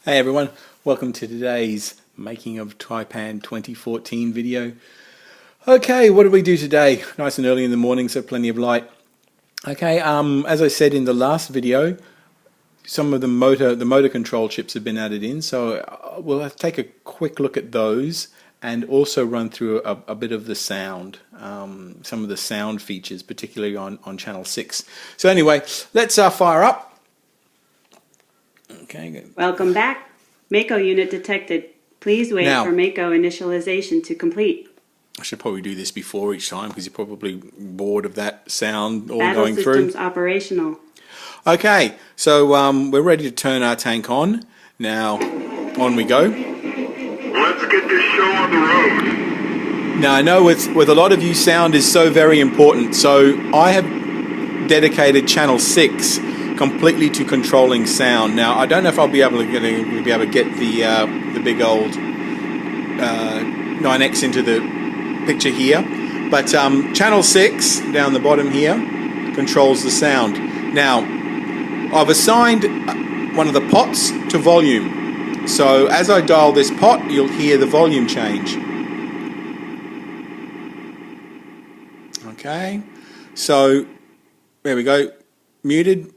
Hey everyone, welcome to today's making of Taipan 2014 video. Okay, what did we do today? Nice and early in the morning, so plenty of light. Okay, as I said in the last video, some of the motor control chips have been added in, so we'll have to take a quick look at those and also run through a bit of the sound, some of the sound features, particularly on channel 6. So anyway, let's fire up. Okay, good. Welcome back. Mako unit detected. Please wait for Mako initialization to complete. I should probably do this before each time because you're probably bored of that sound all Battle going through. systems operational. Okay, so we're ready to turn our tank on. Now, on we go. Let's get this show on the road. Now, I know with a lot of you, sound is so very important. So I have dedicated channel 6 completely to controlling sound. Now, I don't know if I'll be able to get the big old 9X into the picture here, but channel 6 down the bottom here controls the sound. Now, I've assigned one of the pots to volume, so as I dial this pot, you'll hear the volume change. Okay, so there we go, muted.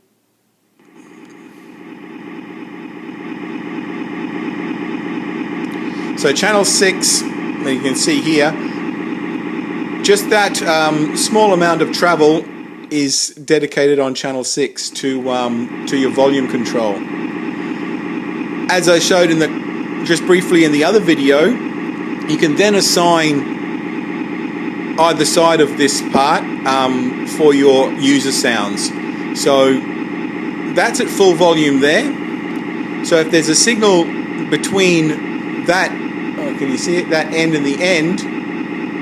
So channel 6, you can see here, just that small amount of travel is dedicated on channel 6 to your volume control. As I showed just briefly in the other video, you can then assign either side of this part for your user sounds. So that's at full volume there. So if there's a signal between that, can you see it? That end and the end,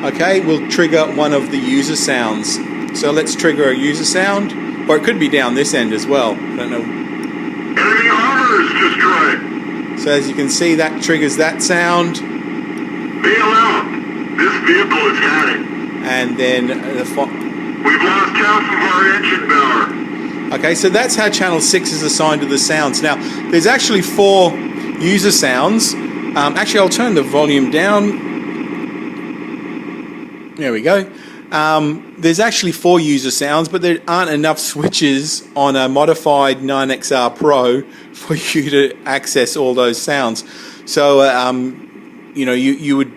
okay, will trigger one of the user sounds. So let's trigger a user sound, or it could be down this end as well. I don't know. Enemy armor is destroyed. So as you can see, that triggers that sound. Bail out. This vehicle is heading. And then we've lost half of our engine power. Okay, so that's how channel 6 is assigned to the sounds. Now, there's actually 4 user sounds. Actually, I'll turn the volume down. There we go. There's actually 4 user sounds, but there aren't enough switches on a modified 9XR Pro for you to access all those sounds. So, you would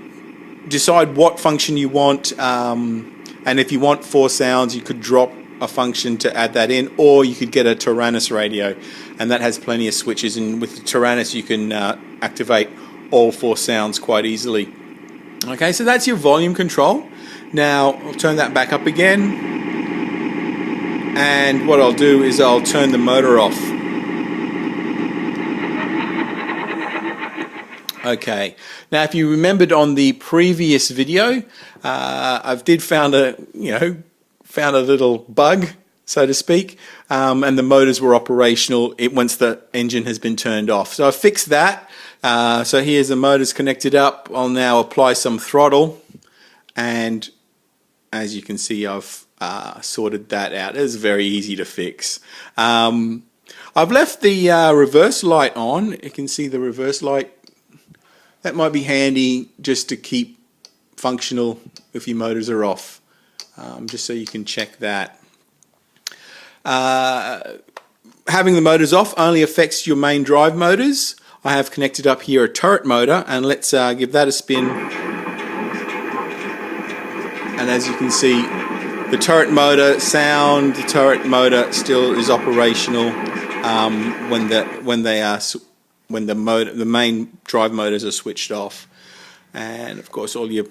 decide what function you want, and if you want 4 sounds, you could drop a function to add that in, or you could get a Tyrannus radio, and that has plenty of switches, and with the Tyrannus you can activate all 4 sounds quite easily. Okay, so that's your volume control. Now I'll turn that back up again, and what I'll do is I'll turn the motor off. Okay, now if you remembered on the previous video, I found a little bug, so to speak, and the motors were operational once the engine has been turned off. So I fixed that. So here's the motors connected up. I'll now apply some throttle, and as you can see, I've sorted that out. It's very easy to fix. I've left the reverse light on. You can see the reverse light. That might be handy just to keep functional if your motors are off, just so you can check that. Having the motors off only affects your main drive motors. I have connected up here a turret motor, and let's give that a spin. And as you can see, the turret motor still is operational when the main drive motors are switched off, and of course all your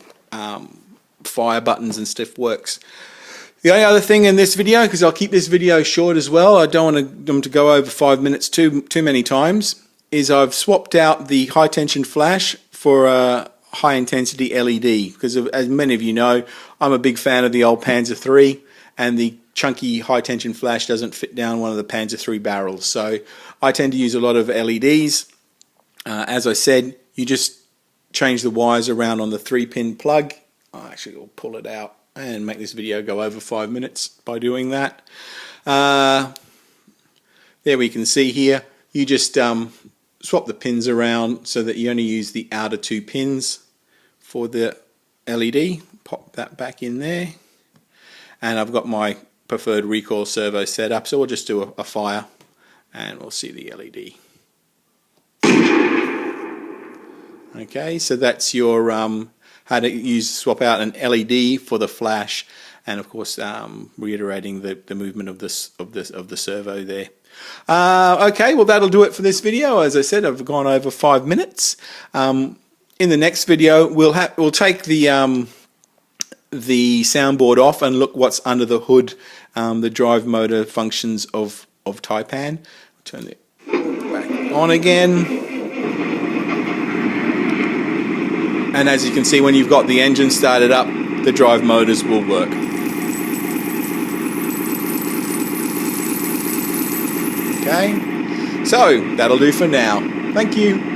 fire buttons and stuff works. The only other thing in this video, because I'll keep this video short as well, I don't want them to go over 5 minutes too many times, is I've swapped out the high tension flash for a high intensity LED, because as many of you know, I'm a big fan of the old Panzer III, and the chunky high tension flash doesn't fit down one of the Panzer III barrels. So I tend to use a lot of LEDs. As I said, you just change the wires around on the 3-pin plug. Actually, I'll pull it out and make this video go over 5 minutes by doing that. There we can see here, you just swap the pins around so that you only use the outer 2 pins for the LED. Pop that back in there, and I've got my preferred recoil servo set up, so we'll just do a fire and we'll see the LED. Okay, so that's your how to swap out an LED for the flash, and of course reiterating the movement of the servo there. Okay, well that'll do it for this video. As I said, I've gone over 5 minutes. In the next video, we'll take the soundboard off and look what's under the hood, the drive motor functions of Taipan. Turn it back on again. And as you can see, when you've got the engine started up, the drive motors will work. Okay, so that'll do for now. Thank you.